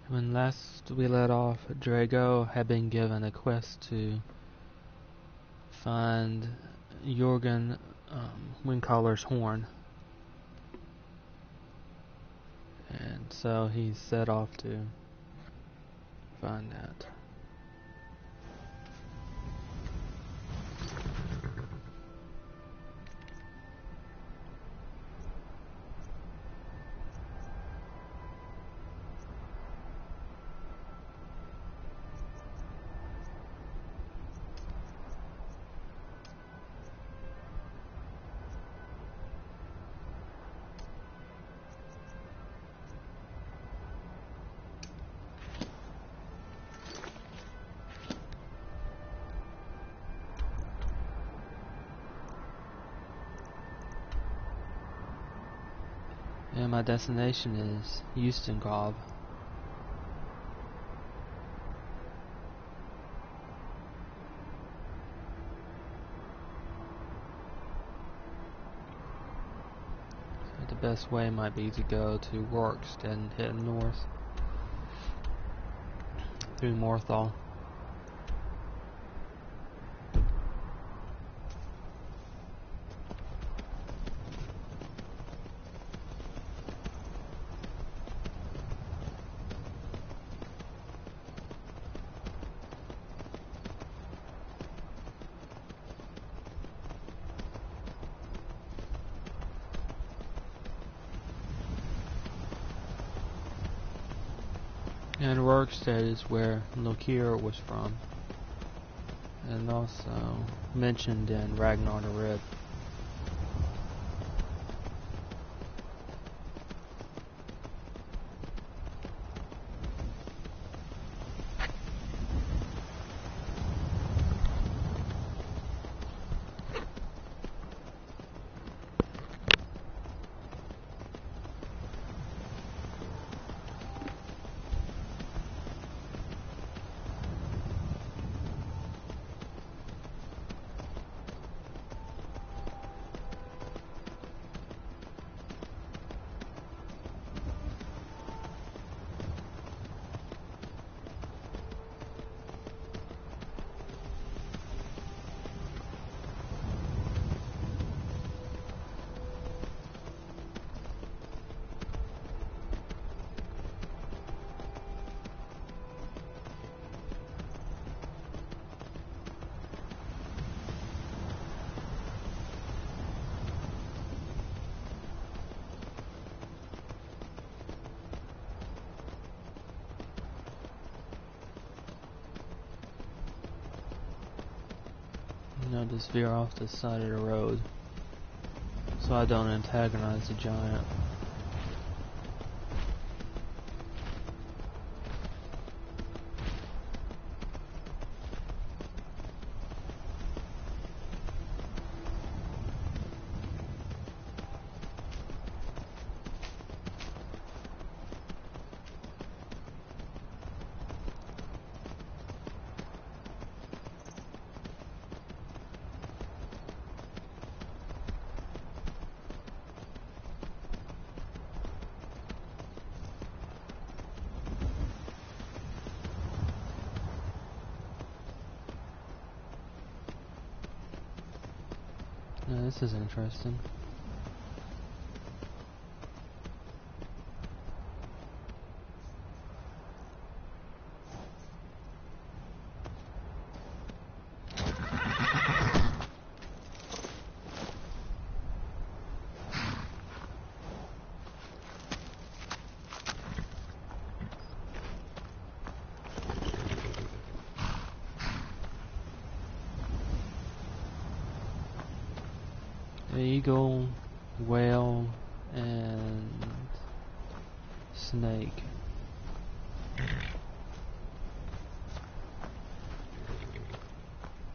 When last we let off, Drago had been given a quest to find Jorgen Windcaller's horn. And so he set off to find that. And my destination is Houston-Grove. So the best way might be to go to Works and head north through Morthal. And Workstead is where Lokir was from, and also mentioned in Ragnar the Red. Just veer off the side of the road so I don't antagonize the giant. Now this is interesting. Eagle, whale, and snake.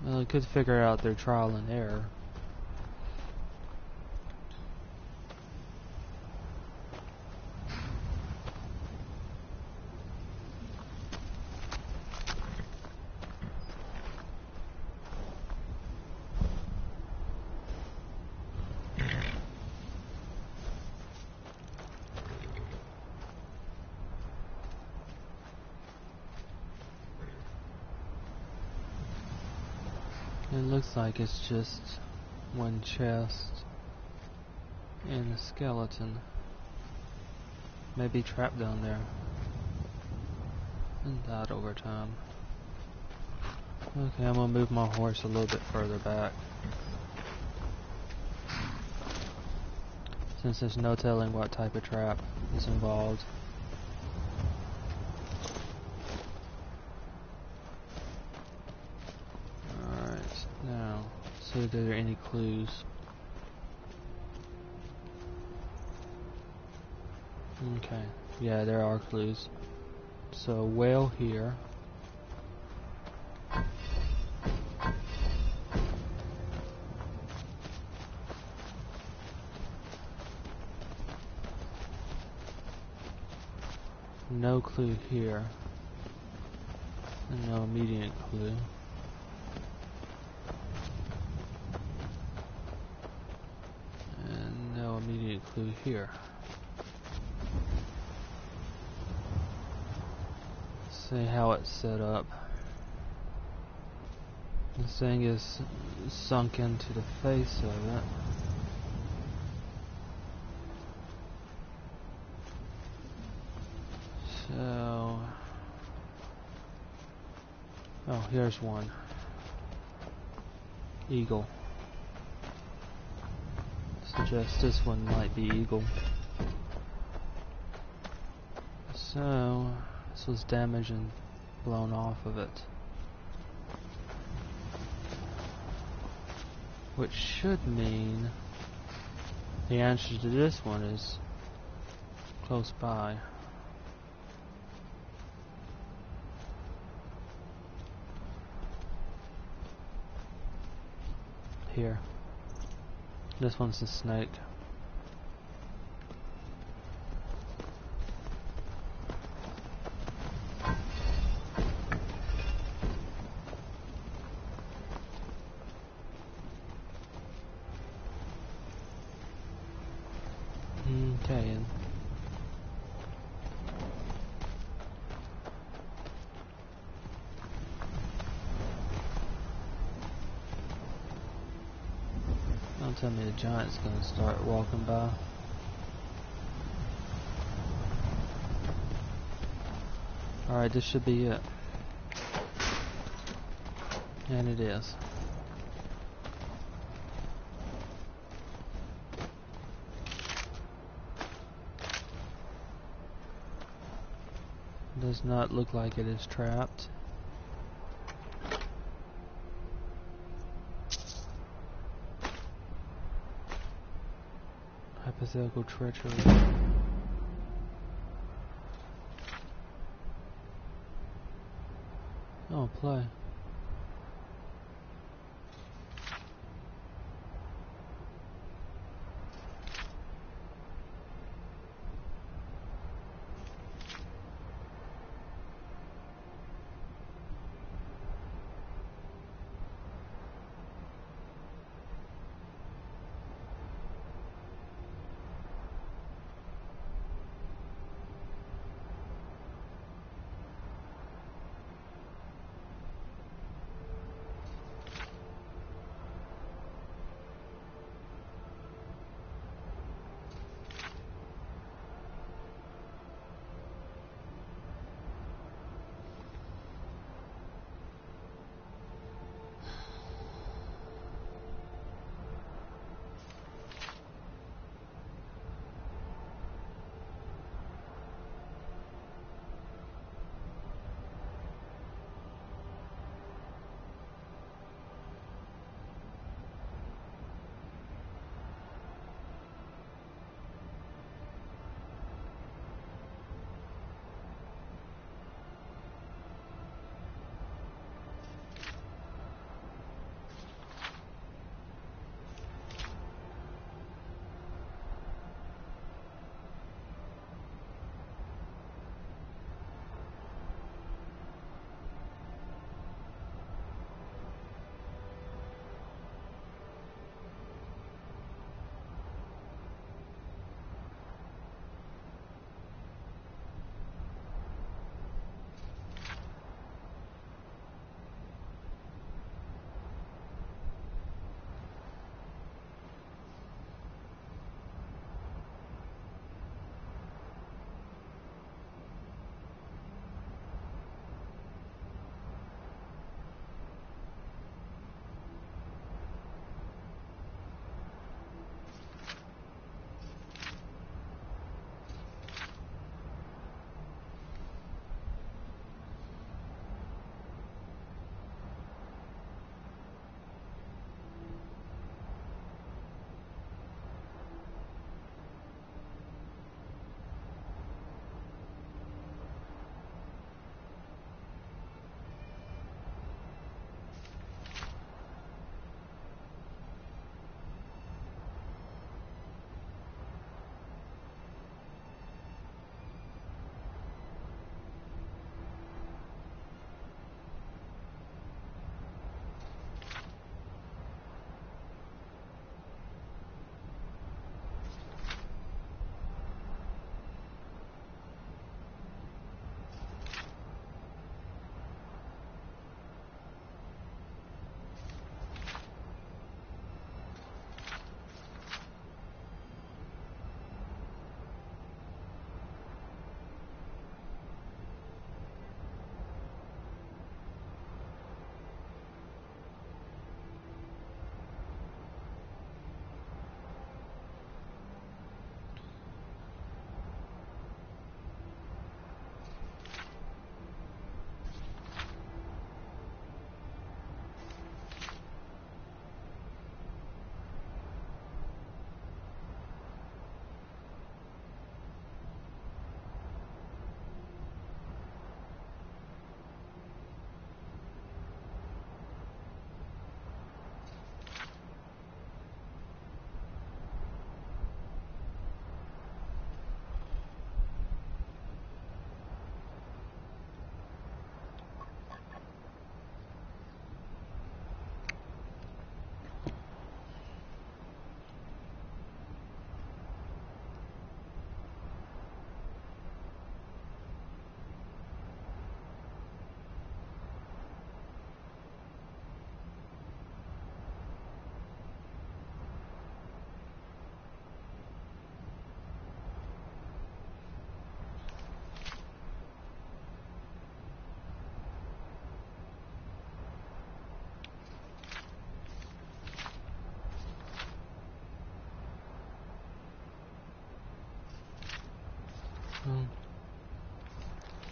Well, I could figure out their trial and error. It looks like it's just one chest and a skeleton. Maybe trapped down there and died over time. Okay, I'm gonna move my horse a little bit further back, since there's no telling what type of trap is involved. Alright, now, see if there are any clues. Okay, yeah, there are clues. So, whale here. No clue here. And no immediate clue. And no immediate clue here. See how it's set up. This thing is sunk into the face of it. So, oh, here's one. Eagle. Suggest this one might be eagle. So, this was damaged and blown off of it. Which should mean the answer to this one is close by. Here. This one's a snake. Okay. Don't tell me the giant's gonna start walking by. Alright, this should be it. And it is. Does not look like it is trapped. Hypothetical treachery. Oh, play.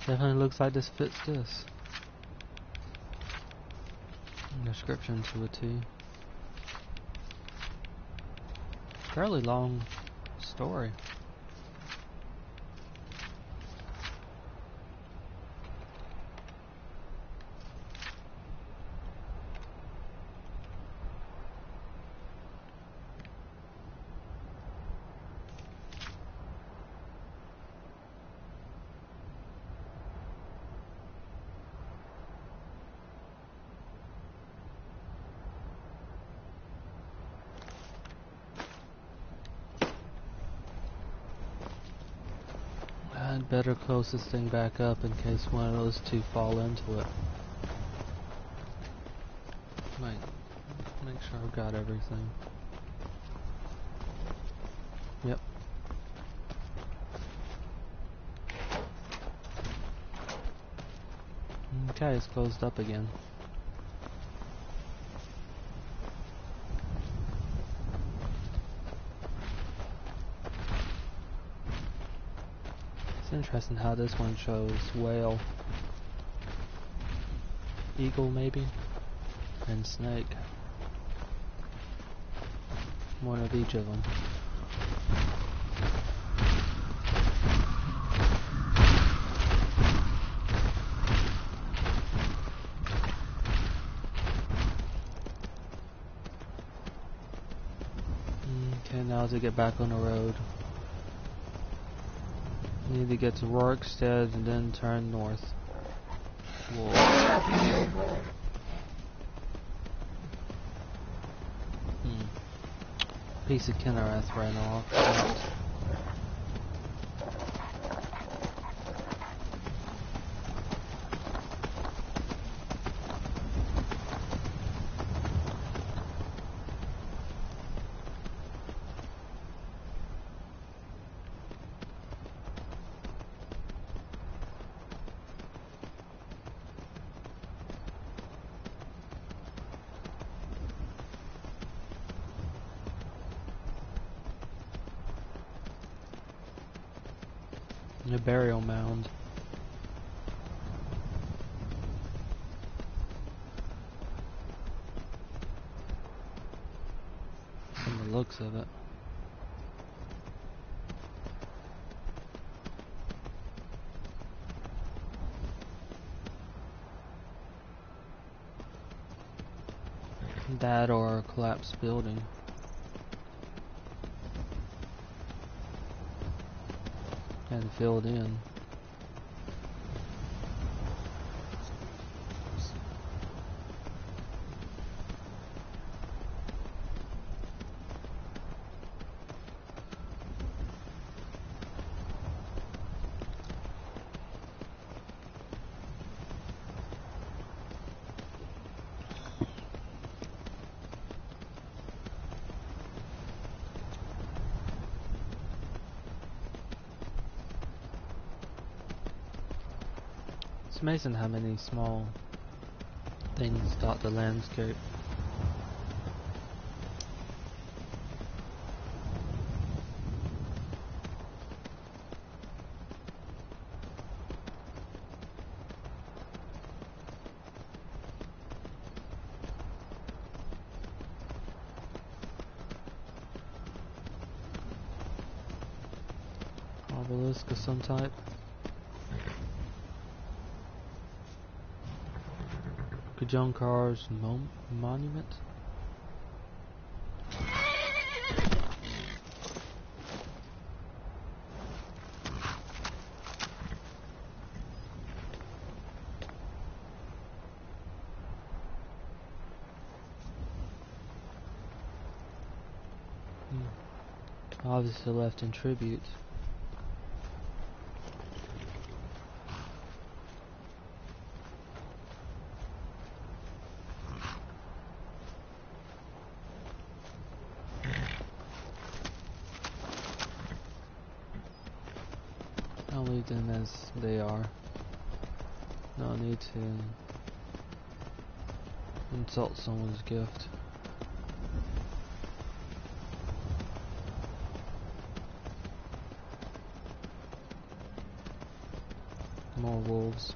Definitely looks like this fits this description to a T. Fairly long story. I'd better close this thing back up in case one of those two fall into it. Might make sure I've got everything. Yep. Okay, it's closed up again. It's interesting how this one shows whale, eagle maybe, and snake. One of each of them. Okay, now to get back on the road. Need to get to Rorikstead and then turn north. Whoa. Piece of Kinnereth ran off. A burial mound. From the looks of it. That or a collapsed building. And filled in. It's amazing how many small things dot the landscape. Obelisk of some type. Kajonkar's monument. Obviously left in tribute. I'll leave them as they are. No need to insult someone's gift. More wolves.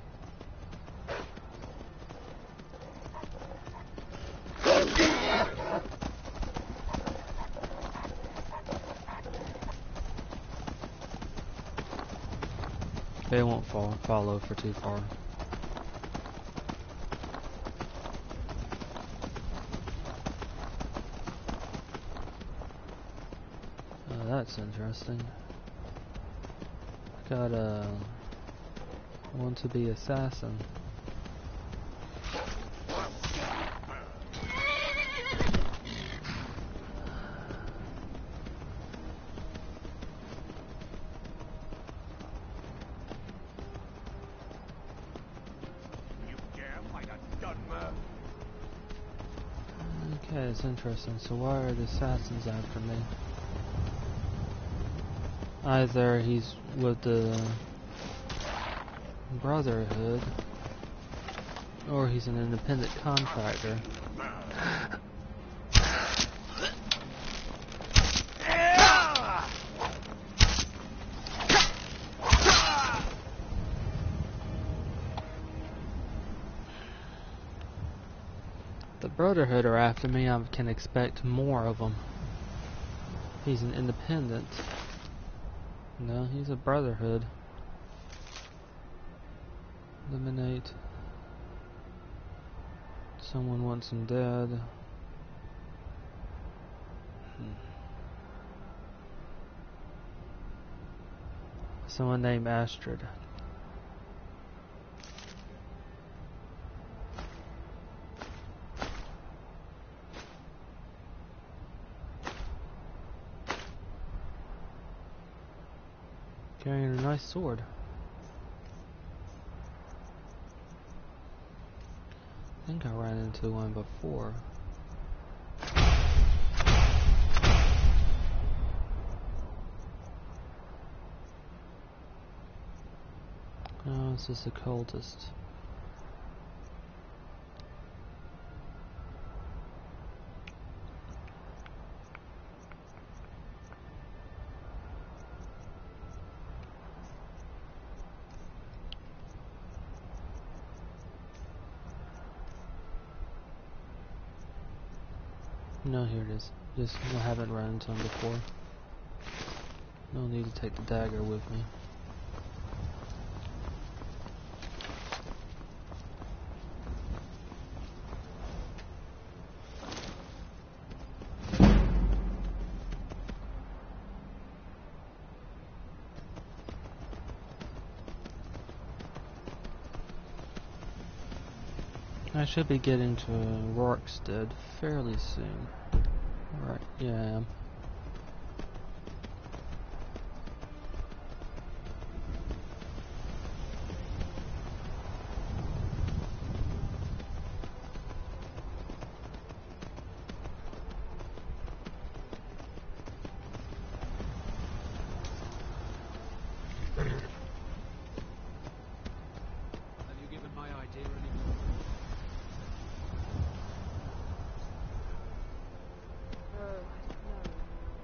They won't follow for too far. That's interesting. Got a want to be assassin. Okay, it's interesting. So why are the assassins after me? Either he's with the Brotherhood, or he's an independent contractor. The Brotherhood are after me, I can expect more of them. He's an independent. No, he's a Brotherhood. Eliminate. Someone wants him dead. Someone named Astrid. Carrying a nice sword. I think I ran into one before. Oh, this is a cultist. No, here it is. Just I haven't run into him before. No need to take the dagger with me. I should be getting to Rorkstead fairly soon. Right, yeah, I am. Have you given my idea any thought? Oh, I don't know.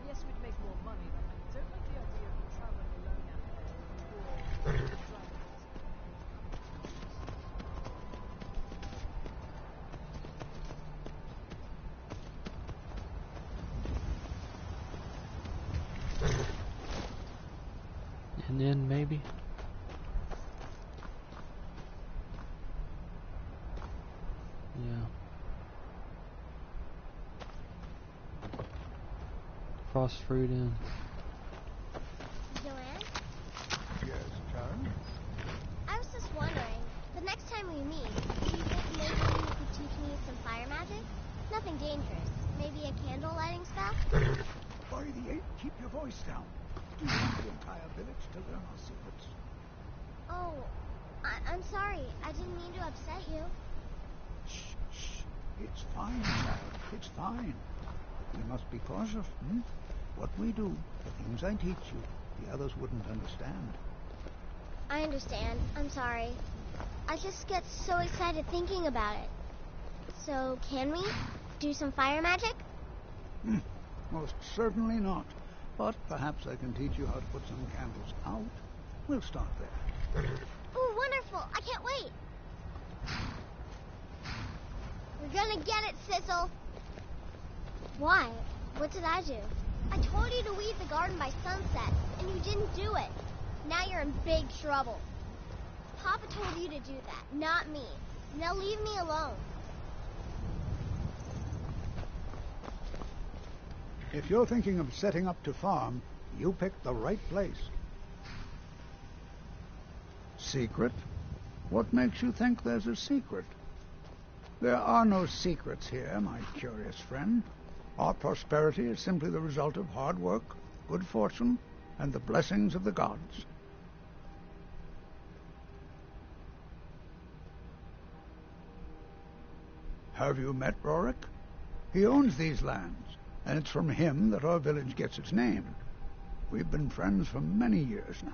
Yes, we'd make more money, but I don't like the idea of traveling alone out there with dragons. And then maybe. Yeah. Frost fruit in. Joanne? Yes, Karen? I was just wondering, the next time we meet, do you think maybe you could teach me some fire magic? Nothing dangerous. Maybe a candle lighting spell? By the eight, keep your voice down. Do you want the entire village to learn our secrets? Oh, I'm sorry. I didn't mean to upset you. Shh, shh. It's fine, child. It's fine. We must be cautious, What we do, the things I teach you, the others wouldn't understand. I understand. I'm sorry. I just get so excited thinking about it. So, can we do some fire magic? Most certainly not. But perhaps I can teach you how to put some candles out. We'll start there. Ooh, I can't wait. We're gonna get it, Sissel. Why? What did I do? I told you to weed the garden by sunset, and you didn't do it. Now you're in big trouble. Papa told you to do that, not me. Now leave me alone. If you're thinking of setting up to farm, you picked the right place. Secret? What makes you think there's a secret? There are no secrets here, my curious friend. Our prosperity is simply the result of hard work, good fortune, and the blessings of the gods. Have you met Rorik? He owns these lands, and it's from him that our village gets its name. We've been friends for many years now.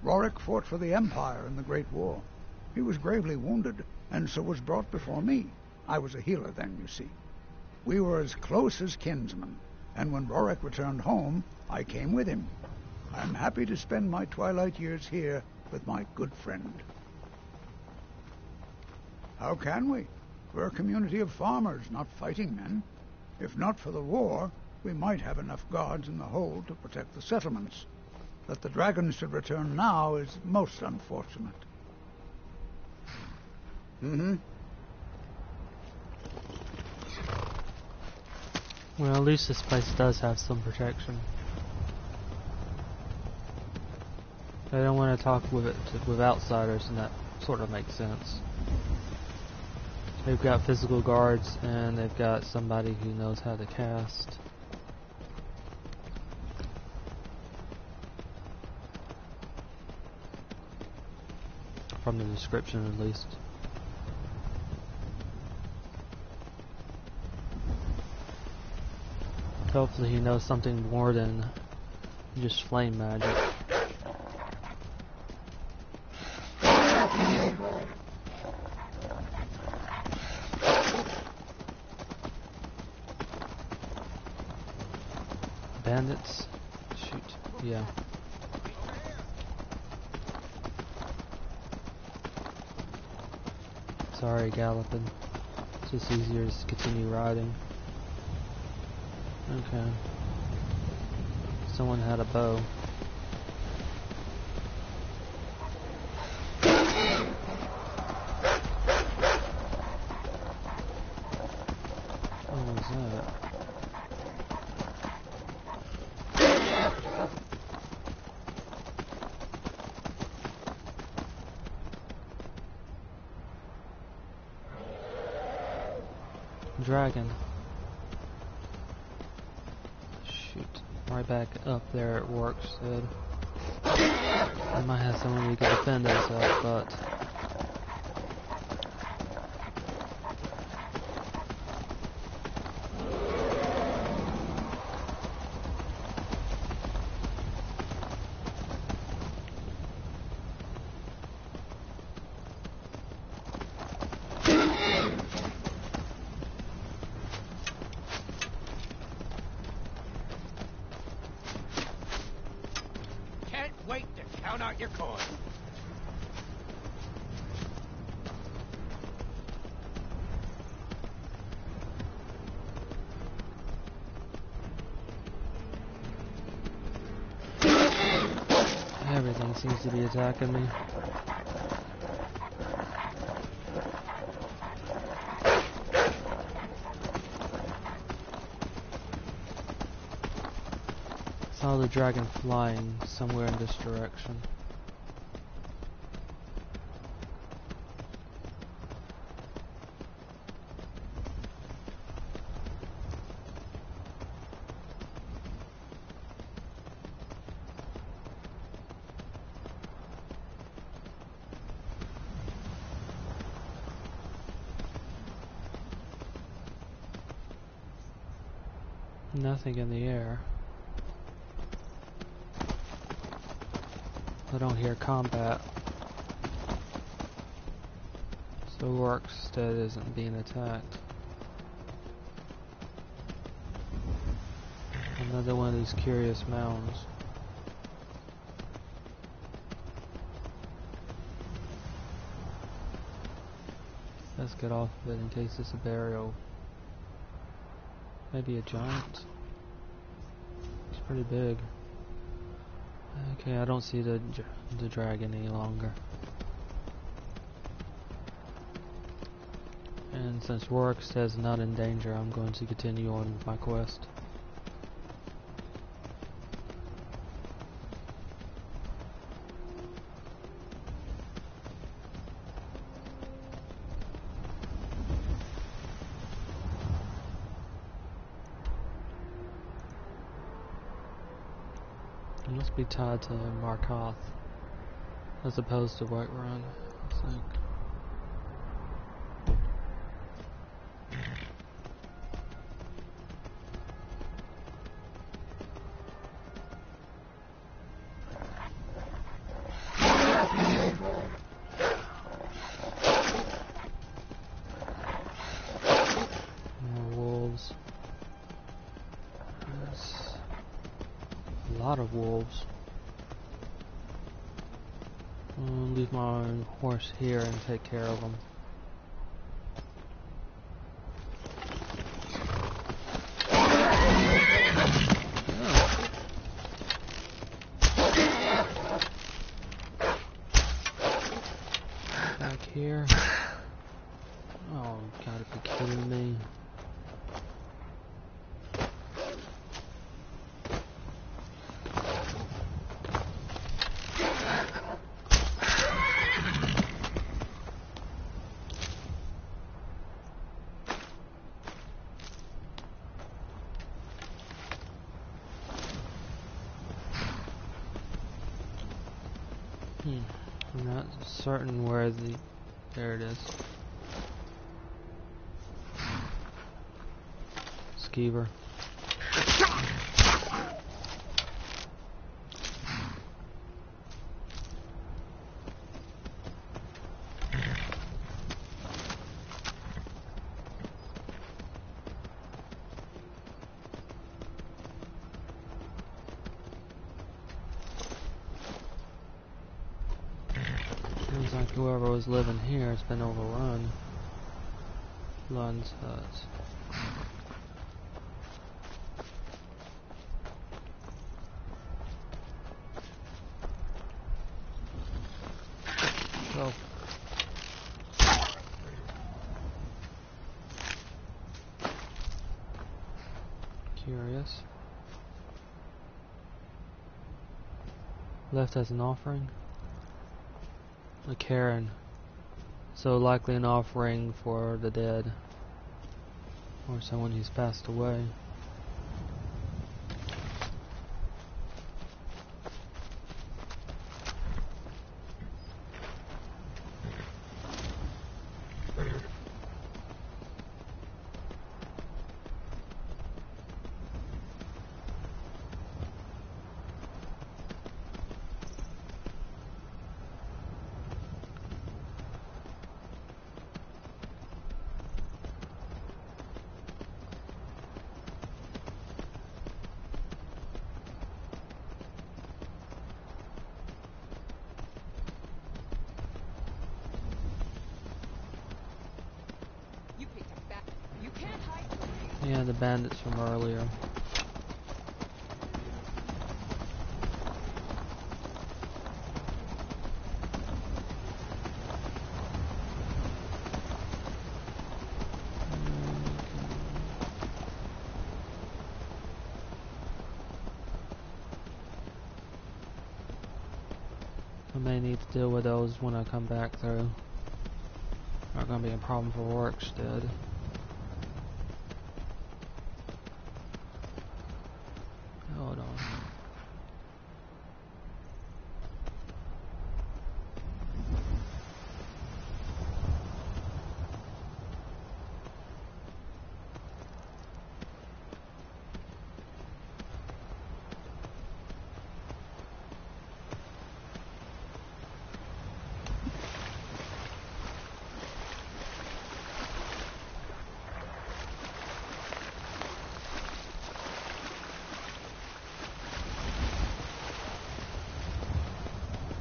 Rorik fought for the Empire in the Great War. He was gravely wounded, and so was brought before me. I was a healer then, you see. We were as close as kinsmen, and when Rorik returned home, I came with him. I'm happy to spend my twilight years here with my good friend. How can we? We're a community of farmers, not fighting men. If not for the war, we might have enough guards in the hold to protect the settlements. That the dragons should return now is most unfortunate. Well, at least this place does have some protection. They don't want to talk with outsiders, and that sort of makes sense. They've got physical guards, and they've got somebody who knows how to cast. From the description, at least. Hopefully he knows something more than just flame magic. Bandits? Shoot. Yeah. Sorry, galloping. It's just easier to continue riding. Okay. Someone had a bow. What was that? Dragon. Shoot. Right back up there at work, said. I might have someone who could defend himself, but... Wait to count out your coin. Everything seems to be attacking me. Saw the dragon flying somewhere in this direction. Nothing in the air. I don't hear combat. So Workstead isn't being attacked. Another one of these curious mounds. 'Cause Let's get off of it in case it's a burial. Maybe a giant. It's pretty big. Okay, I don't see the dragon any longer. And since Rourke says not in danger, I'm going to continue on with my quest. It must be tied to Markoth as opposed to Whiterun, I think. Of wolves. I'll leave my horse here and take care of them. Back here. Oh, gotta be kidding me. I'm not certain where the... There it is. Skeever. Seems like whoever was living here has been overrun. Lund's hut. Go. Curious. Left as an offering. A cairn. So likely an offering for the dead. Or someone who's passed away. Yeah, the bandits from earlier. I may need to deal with those when I come back through. Not gonna be a problem for Rorikstead. Hold on.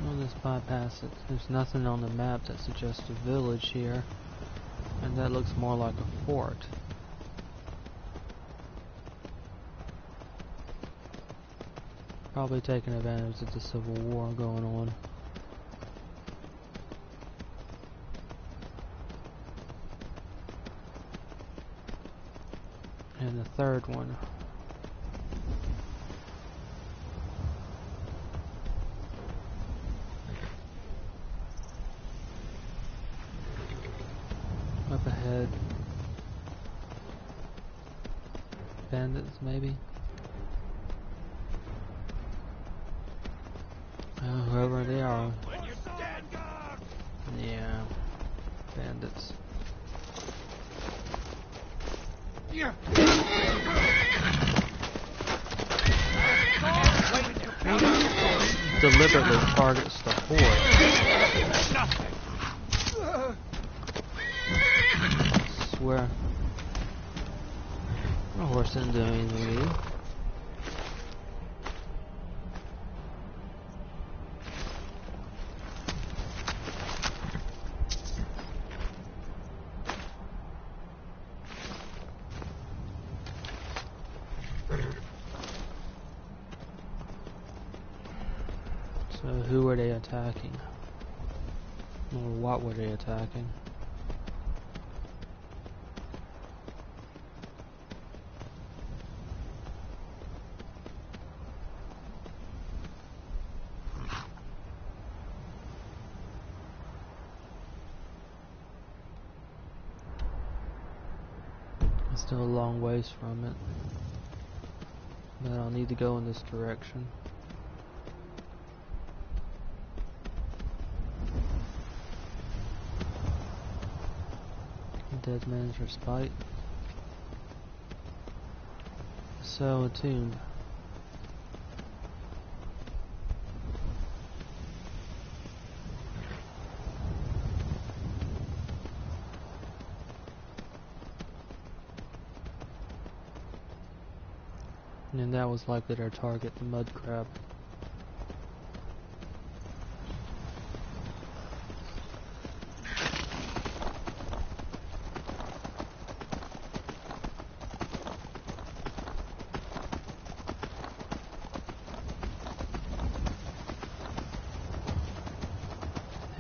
We'll just bypass it. There's nothing on the map that suggests a village here. And that looks more like a fort. Probably taking advantage of the Civil War going on. And the third one. Up ahead. Bandits, maybe? Whoever they are. Yeah. Bandits. Deliberately targets the horde. I swear. My horse didn't do anything to you. So who were they attacking? Or what were they attacking? Still a long ways from it, but I'll need to go in this direction. Dead man's respite. So attuned. And that was likely their target, the mud crab.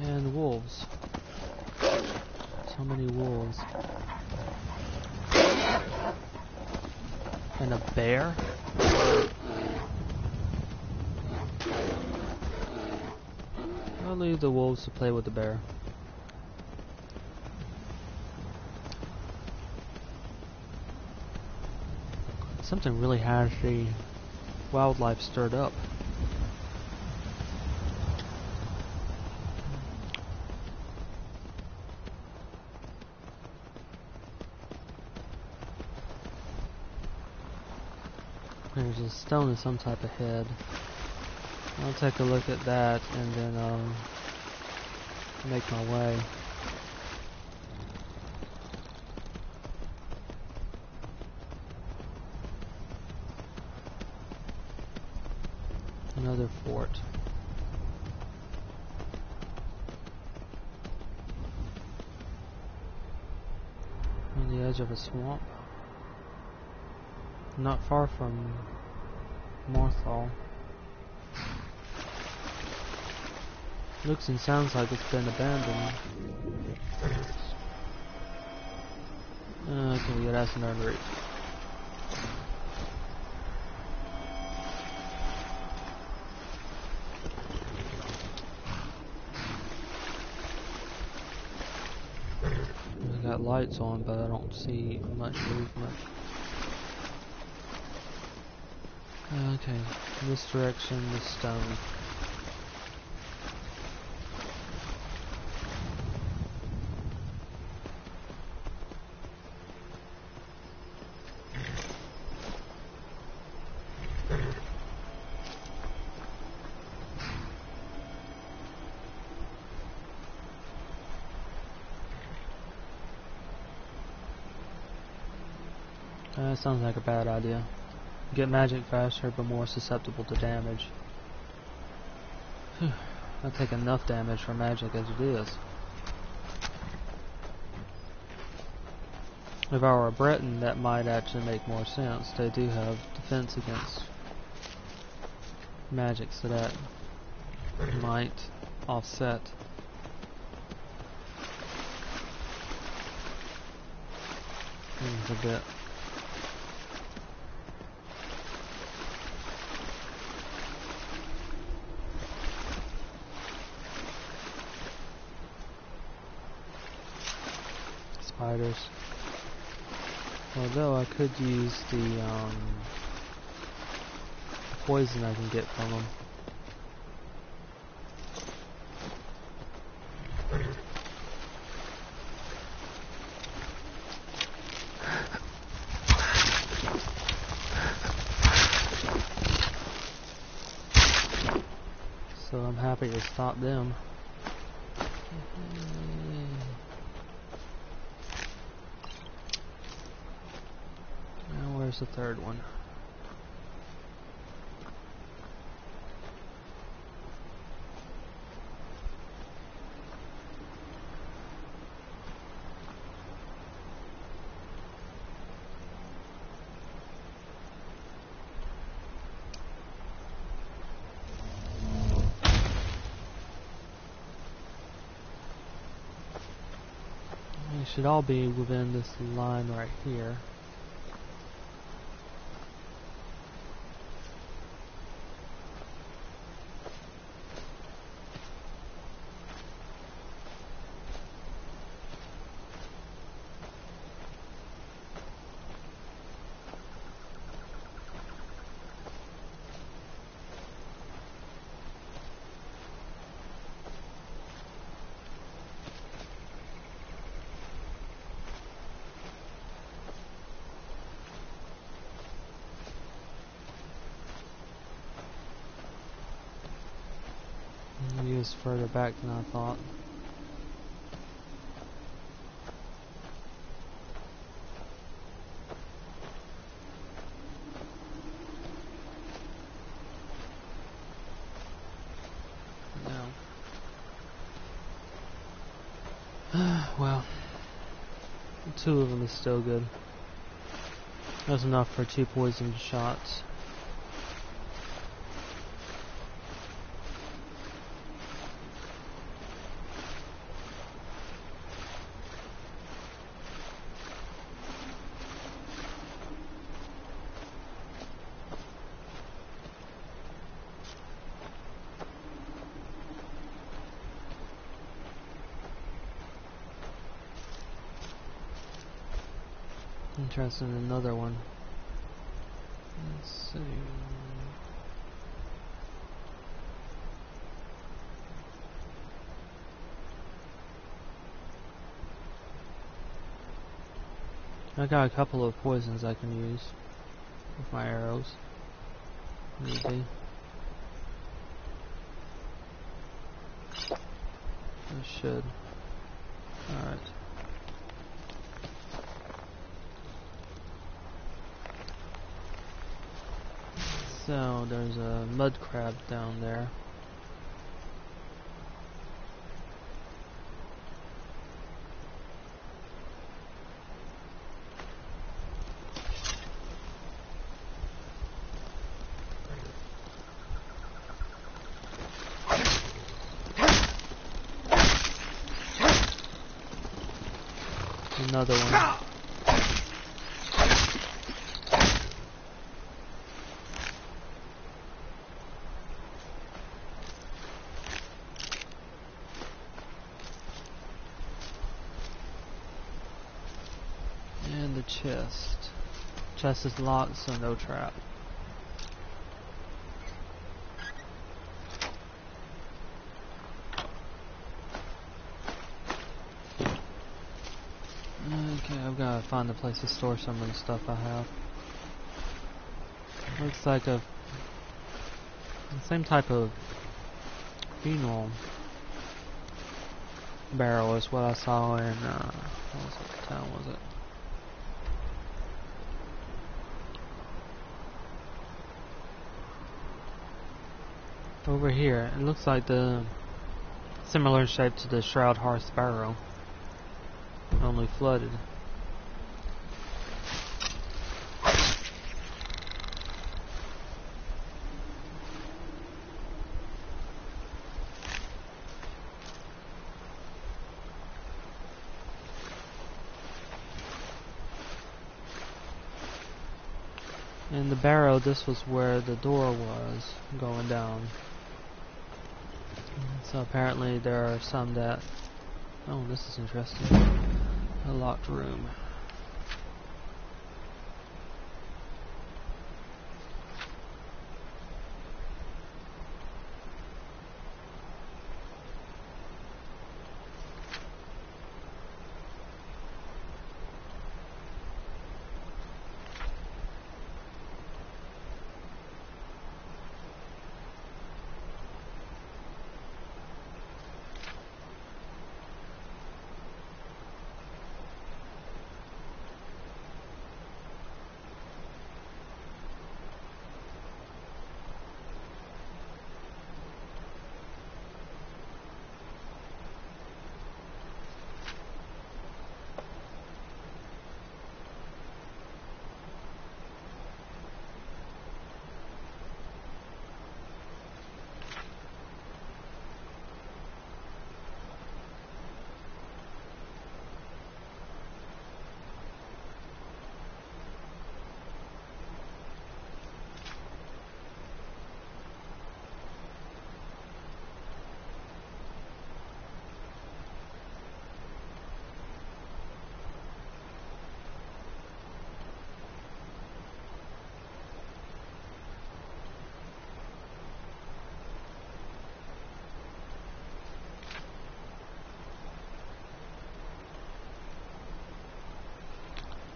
And wolves. So many wolves. And a bear? I'll leave the wolves to play with the bear. Something really has the wildlife stirred up. There's a stone in some type of head. I'll take a look at that and then make my way. Another fort. On the edge of a swamp. Not far from Morthal. Looks and sounds like it's been abandoned. Okay, yeah, that's an artery. We got lights on, but I don't see much movement. Okay, in this direction, the stone. Sounds like a bad idea. Get magic faster, but more susceptible to damage. I take enough damage from magic as it is. If I were a Breton, that might actually make more sense. They do have defense against magic, so that might offset things a bit. Spiders. Although I could use the poison I can get from them. So I'm happy to stop them. Now where's the third one? They should all be within this line right here. Maybe it's further back than I thought. No. Well, 2 of them is still good. That's enough for 2 poison shots. Interested in another one. Let's see. I got a couple of poisons I can use with my arrows. Maybe. I should. Alright. So, there's a mud crab down there. Another one. And the chest. Chest is locked, so no trap. Okay, I've got to find a place to store some of the stuff I have. Looks like the same type of funeral barrel as what I saw in, what town was it? Over here, it looks like the similar shape to the Shroud Hearth barrel, only flooded. In the barrow, this was where the door was going down. So apparently there are some that... Oh, this is interesting. A locked room.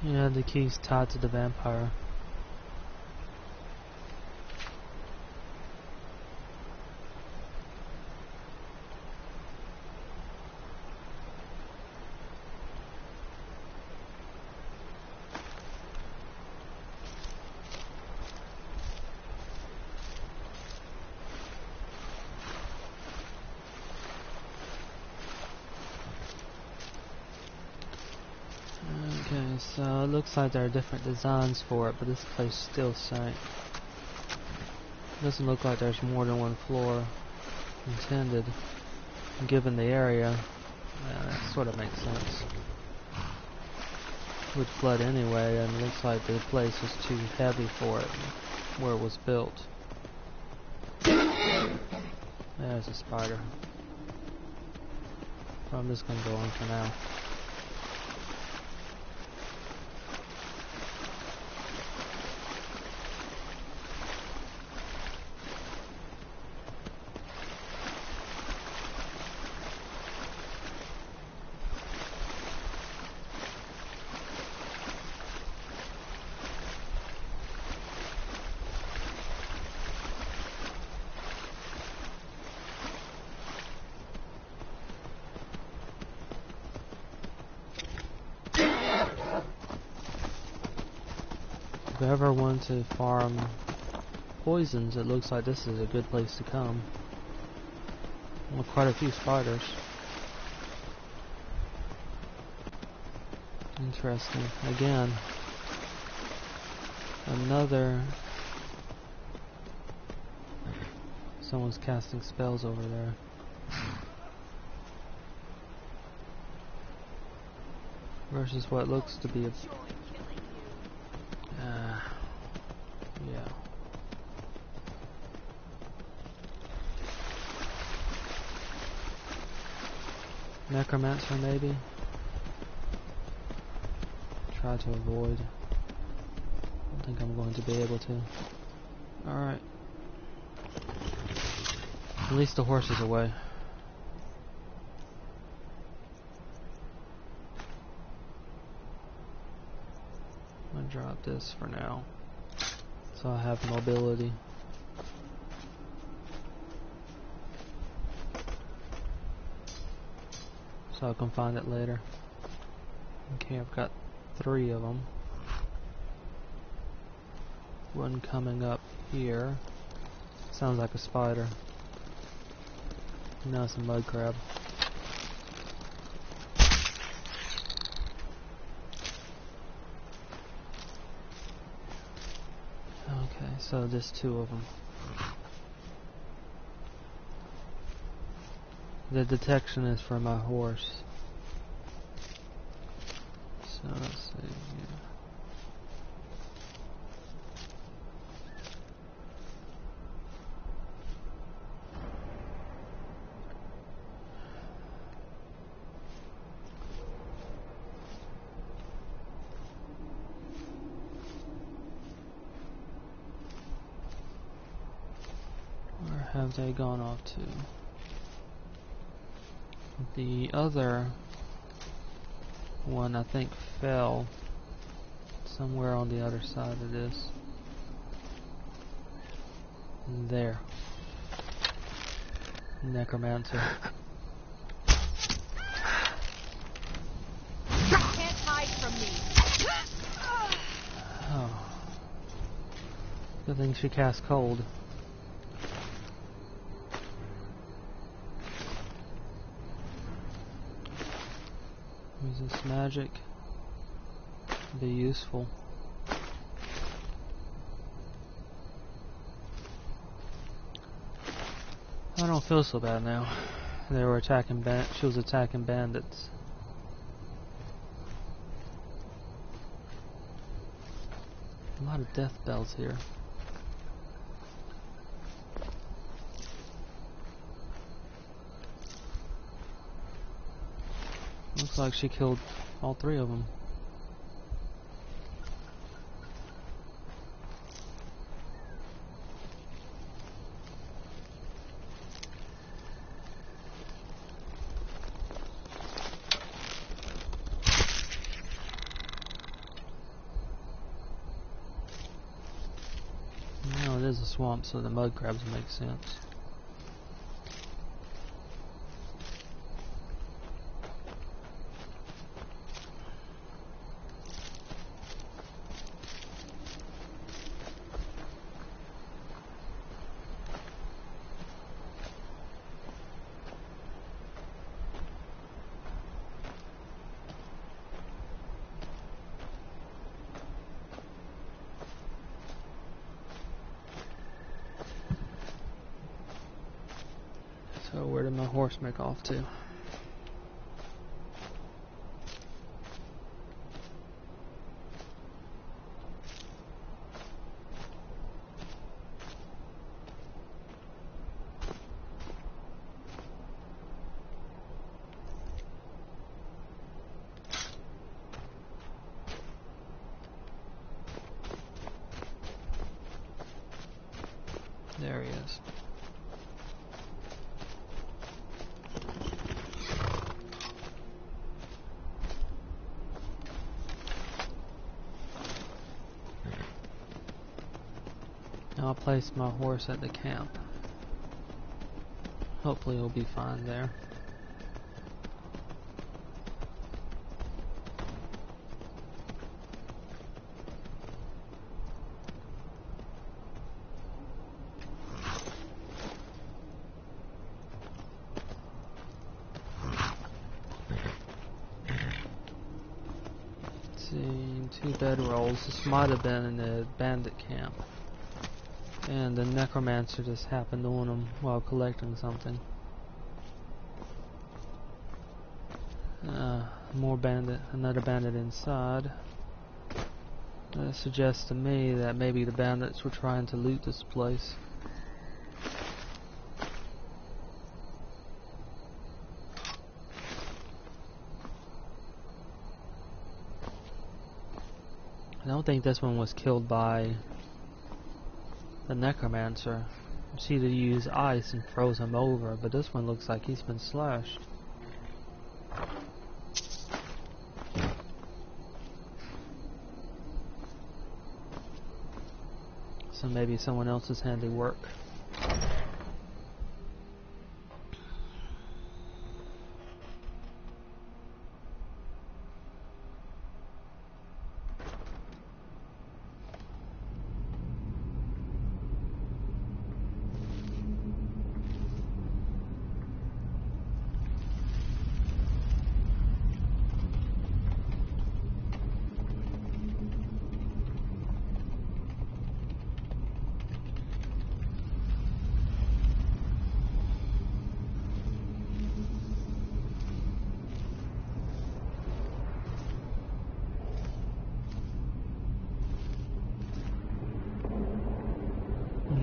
Yeah, the key's tied to the vampire. Okay, so it looks like there are different designs for it, but this place still sank. Doesn't look like there's more than one floor intended. Given the area, yeah, that sort of makes sense. It would flood anyway, and it looks like the place was too heavy for it where it was built. There's a spider. Well, I'm just gonna go on for now. If you ever want to farm poisons, it looks like this is a good place to come. With quite a few spiders. Interesting. Again, another... Someone's casting spells over there. Versus what looks to be a... yeah. Necromancer, maybe? Try to avoid. I don't think I'm going to be able to. Alright. At least the horse is away. I'm gonna drop this for now. So I have mobility. So I can find it later. Okay, I've got 3 of them. One coming up here. Sounds like a spider. No, it's a mud crab. Okay, so just 2 of them. The detection is for my horse. So let's see here. have they gone off to? The other one, I think, fell somewhere on the other side of this. There. Necromancer. Can't hide from me. Oh. Good thing she cast cold. Use this magic. Be useful. I don't feel so bad now. They were attacking she was attacking bandits. A lot of death bells here. Looks like she killed all three of them. No, it is a swamp, so the mud crabs make sense. So where did my horse make off to? There he is. I'll place my horse at the camp. Hopefully he'll be fine there. Let's see, 2 bedrolls. This might have been in the bandit camp. And the necromancer just happened on them while collecting something. Another bandit inside. That suggests to me that maybe the bandits were trying to loot this place. I don't think this one was killed by the necromancer. She to use ice and froze him over, but this one looks like he's been slashed. So maybe someone else's handiwork.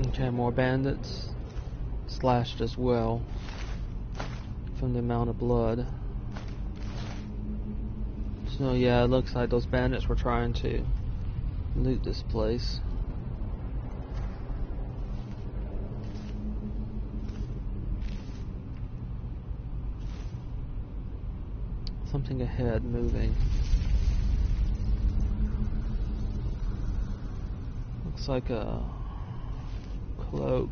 Okay, more bandits. Slashed as well from the amount of blood. So yeah, it looks like those bandits were trying to loot this place. something ahead moving. Looks like a cloak.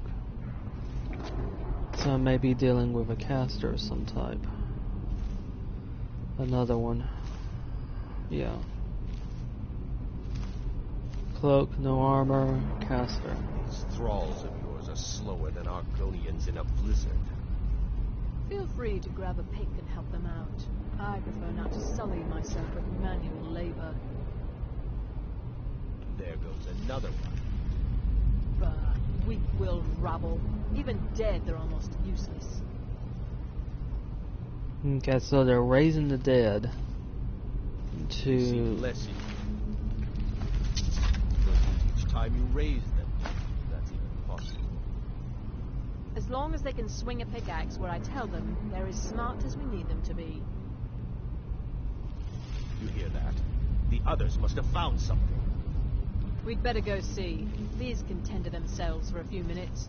So I may be dealing with a caster of some type. Another one. Yeah. Cloak, no armor, caster. These thralls of yours are slower than Argonians in a blizzard. Feel free to grab a pick and help them out. I prefer not to sully myself with manual labor. There goes another one. Weak-willed rabble. Even dead, they're almost useless. Okay, so they're raising the dead You see to... less in you. Each time you raise them, that's even possible. As long as they can swing a pickaxe where I tell them, they're as smart as we need them to be. You hear that? The others must have found something. We'd better go see. These can tend to themselves for a few minutes.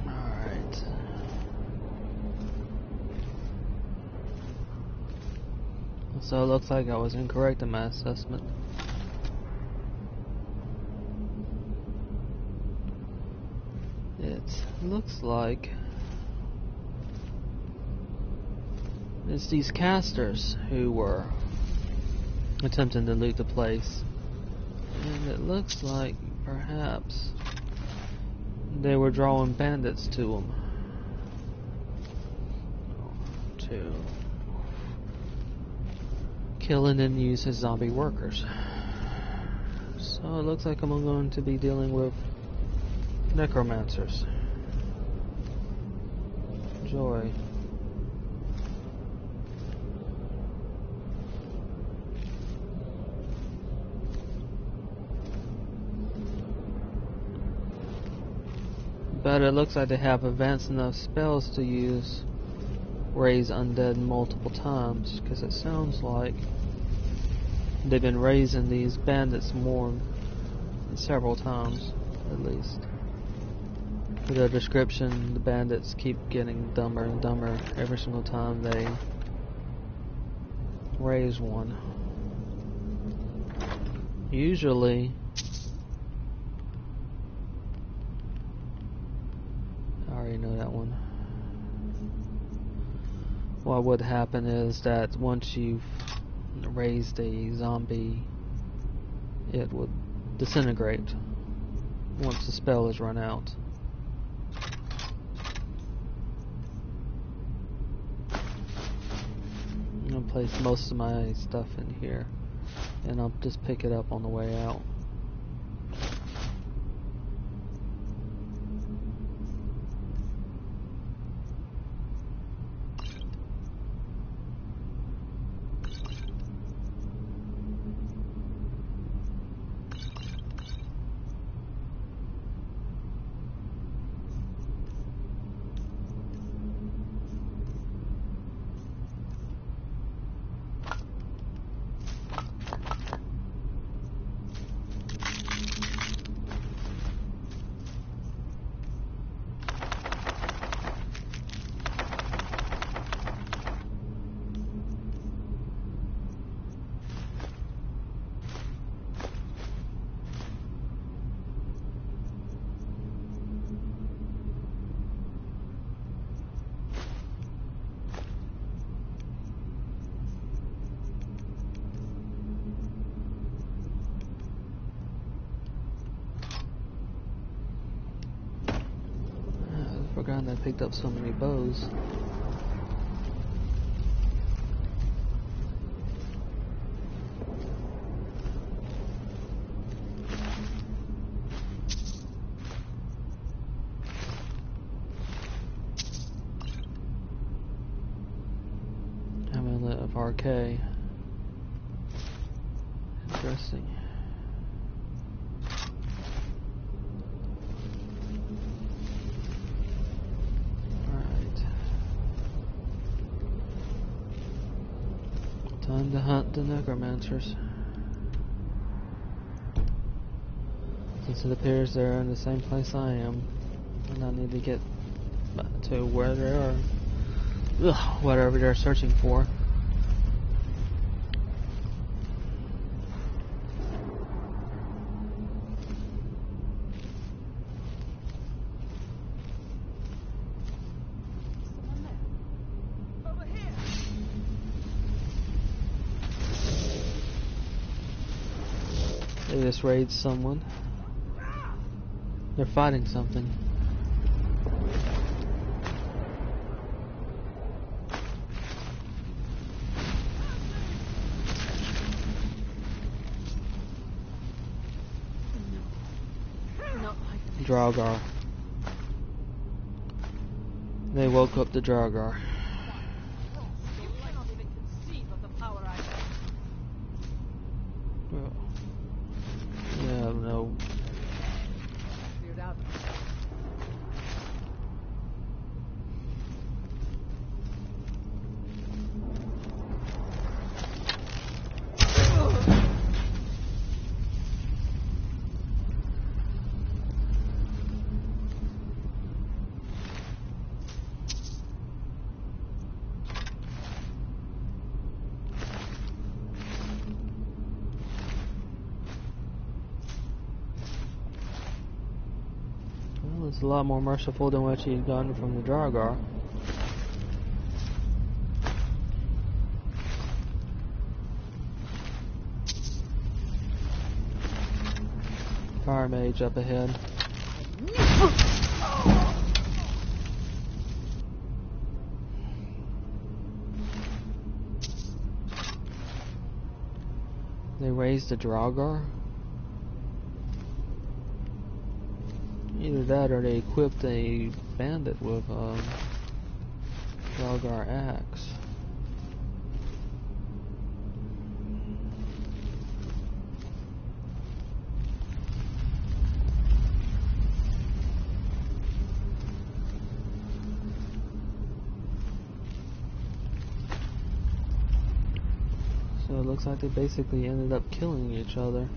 Alright. So it looks like I was incorrect in my assessment. It looks like it's these casters who were attempting to loot the place. And it looks like perhaps they were drawing bandits to them. To kill and then use as zombie workers. So it looks like I'm going to be dealing with necromancers. Joy. But it looks like they have advanced enough spells to use raise undead multiple times, because it sounds like they've been raising these bandits more several times at least. With their description, the bandits keep getting dumber and dumber every single time they raise one. Usually I already know that one. What would happen is that once you've raised a zombie, it would disintegrate once the spell is run out. I'm going to place most of my stuff in here, and I'll just pick it up on the way out. Forgotten I picked up so many bows. Amulet of RK. Interesting. Time to hunt the necromancers. Since it appears they're in the same place I am, and I need to get to where they are whatever they're searching for. They just raided someone. They're fighting something. Draugr. They woke up the Draugr. You cannot even conceive of the power I have. Well, yeah, no. Cleared out. Well, it's a lot more merciful than what you've gotten from the Draugr. Fire mage up ahead. They raised the Draugr? Either that or they equipped a bandit with a Draugr axe. So it looks like they basically ended up killing each other.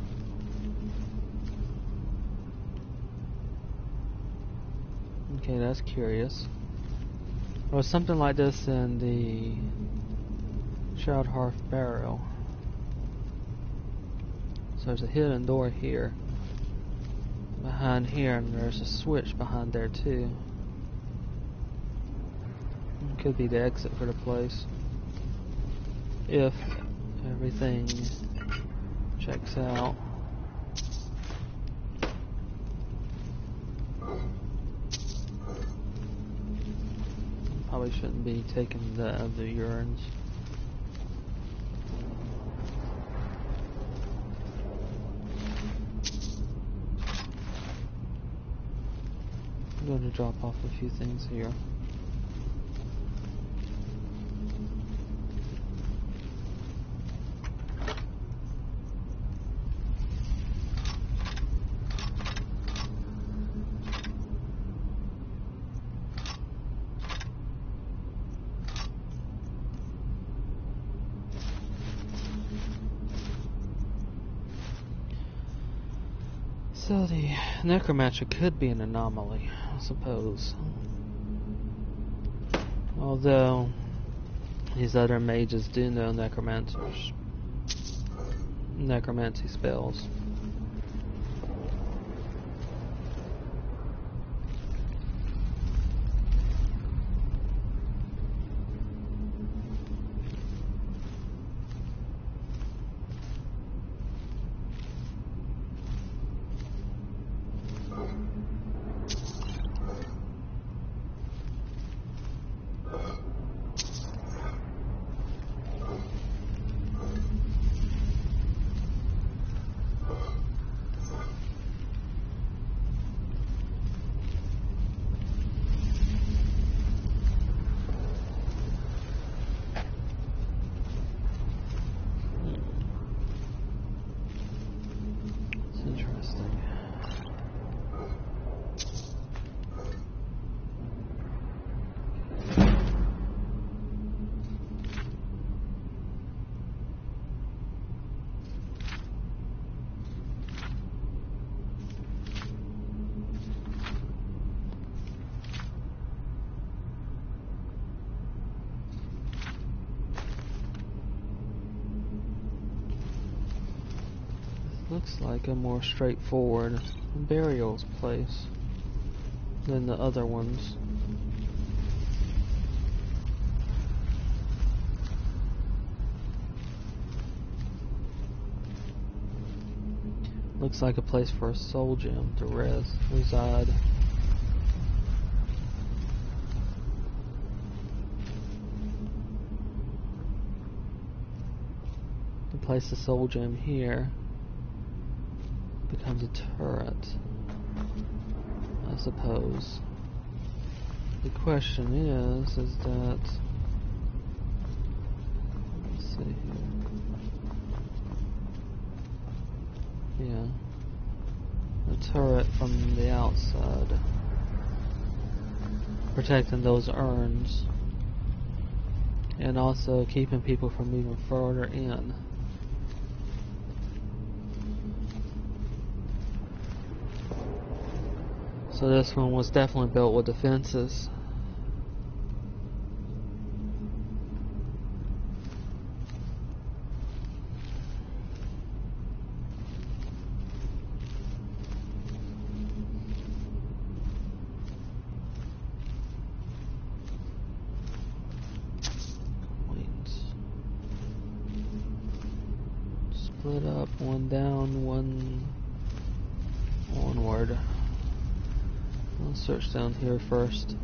Okay, that's curious. There was something like this in the Shroudhearth Burial. So there's a hidden door here. Behind here, and there's a switch behind there too. Could be the exit for the place. If everything checks out. Probably shouldn't be taking the urines. I'm going to drop off a few things here. So the necromancer could be an anomaly, I suppose. Although these other mages do know necromancy spells. Looks like a more straightforward burial place than the other ones. Looks like a place for a soul gem to reside. To place the soul gem here becomes a turret, I suppose. The question is that, let's see here. Yeah, a turret from the outside, protecting those urns, and also keeping people from moving further in. So this one was definitely built with defenses. Split up, one down, one onward. I'll search down here first.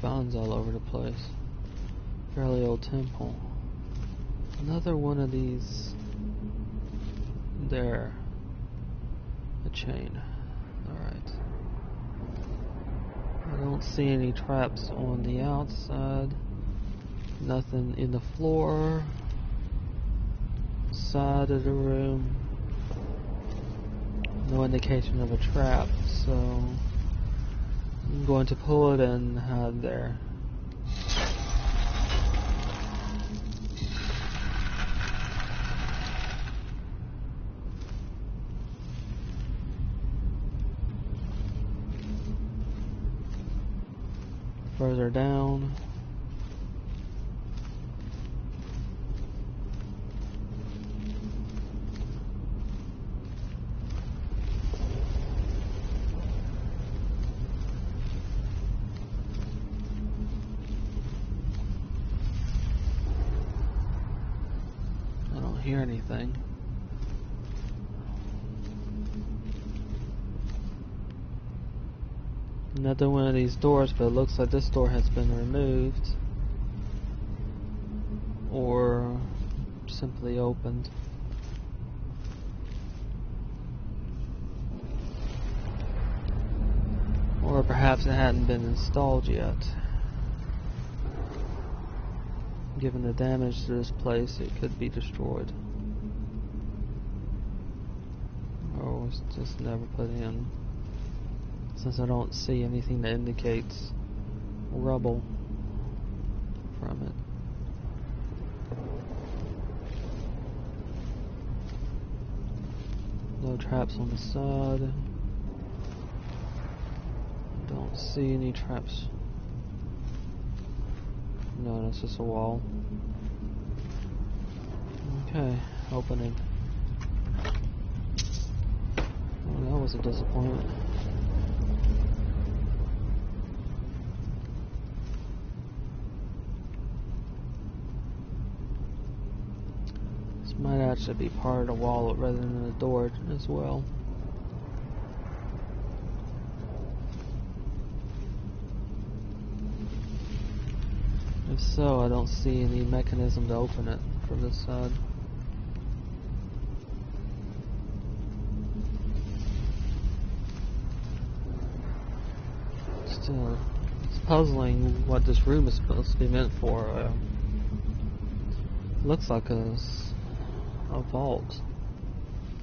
Bones all over the place. Fairly old temple. Another one of these. There. A chain. Alright. I don't see any traps on the outside. Nothing in the floor. Side of the room. No indication of a trap, so I'm going to pull it and hide there. Further down. I don't hear anything. Another one of these doors, but it looks like this door has been removed or simply opened. Or perhaps it hadn't been installed yet. Given the damage to this place, it could be destroyed. Or was just never put in. Since I don't see anything that indicates rubble from it. No traps on the side. Don't see any traps. No, that's just a wall. Okay, opening. Oh, that was a disappointment. This might actually be part of the wall rather than the door as well. If so, I don't see any mechanism to open it from this side. Still, it's puzzling what this room is supposed to be meant for. Looks like a vault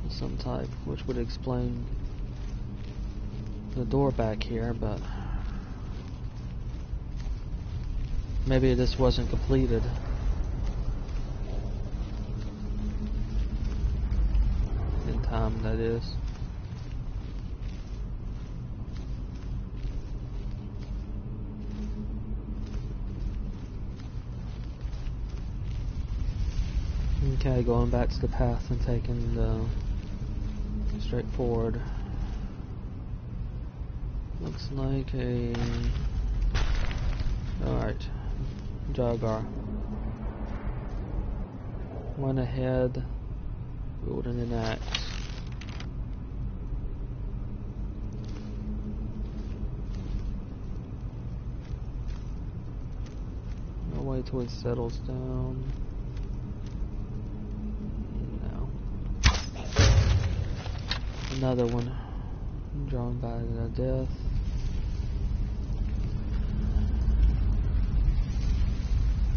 of some type, which would explain the door back here, but maybe this wasn't completed. In time, that is. Okay, going back to the path and taking the straight forward. Looks like a... Alright. Jogger. Went ahead, wielding an axe. I'll wait till it settles down. No. Another one. Drawn by the death.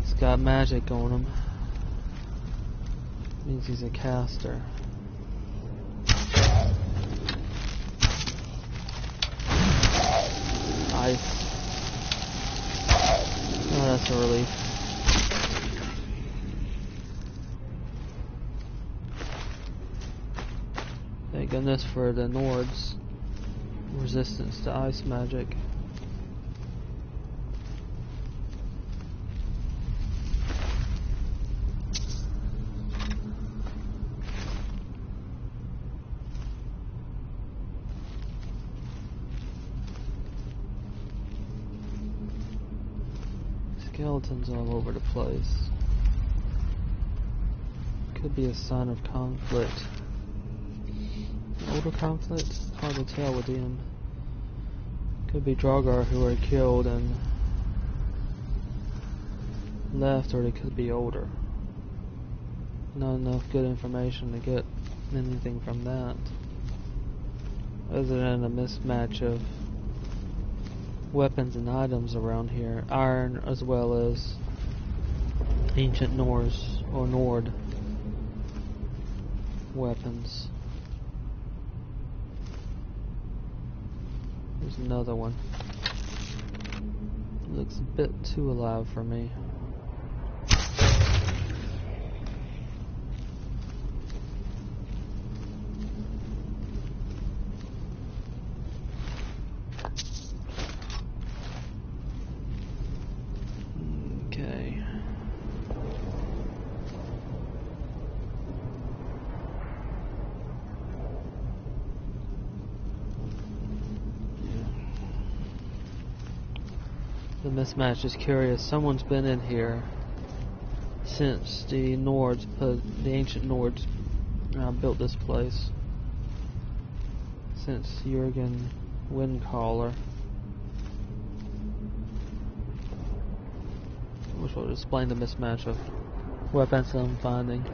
He's got magic on him. Means he's a caster. Ice. Oh, that's a relief. Thank goodness for the Nords. Resistance to ice magic. Skeletons all over the place. Could be a sign of conflict. Older conflict? Hard to tell with them. Could be Draugr who were killed and left, or they could be older. Not enough good information to get anything from that. Other than a mismatch of weapons and items around here. Iron as well as ancient Norse or Nord weapons. There's another one. Looks a bit too alive for me. Okay. The mismatch is curious. Someone's been in here since the ancient Nords built this place. Since Jurgen Windcaller. Which will explain the mismatch of weapons I'm finding.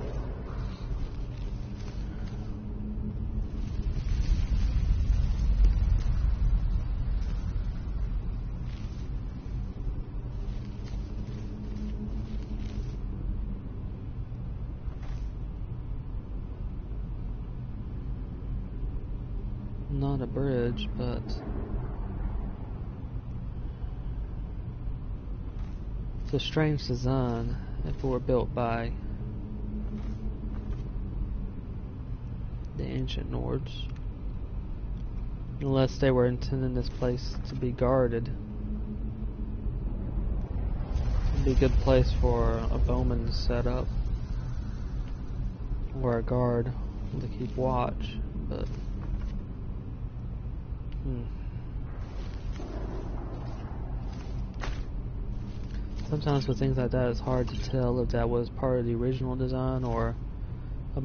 Not a bridge, but it's a strange design if it were built by the ancient Nords. Unless they were intending this place to be guarded. It'd be a good place for a bowman to set up. Or a guard to keep watch, but sometimes with things like that, it's hard to tell if that was part of the original design or a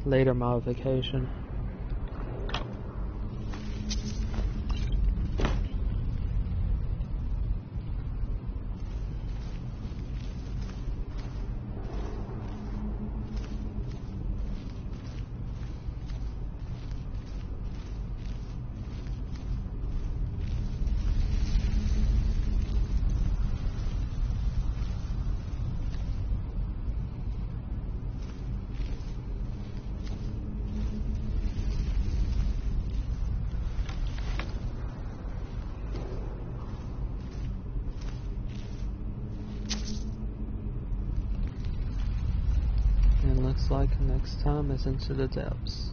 later modification. Looks like next time is into the depths.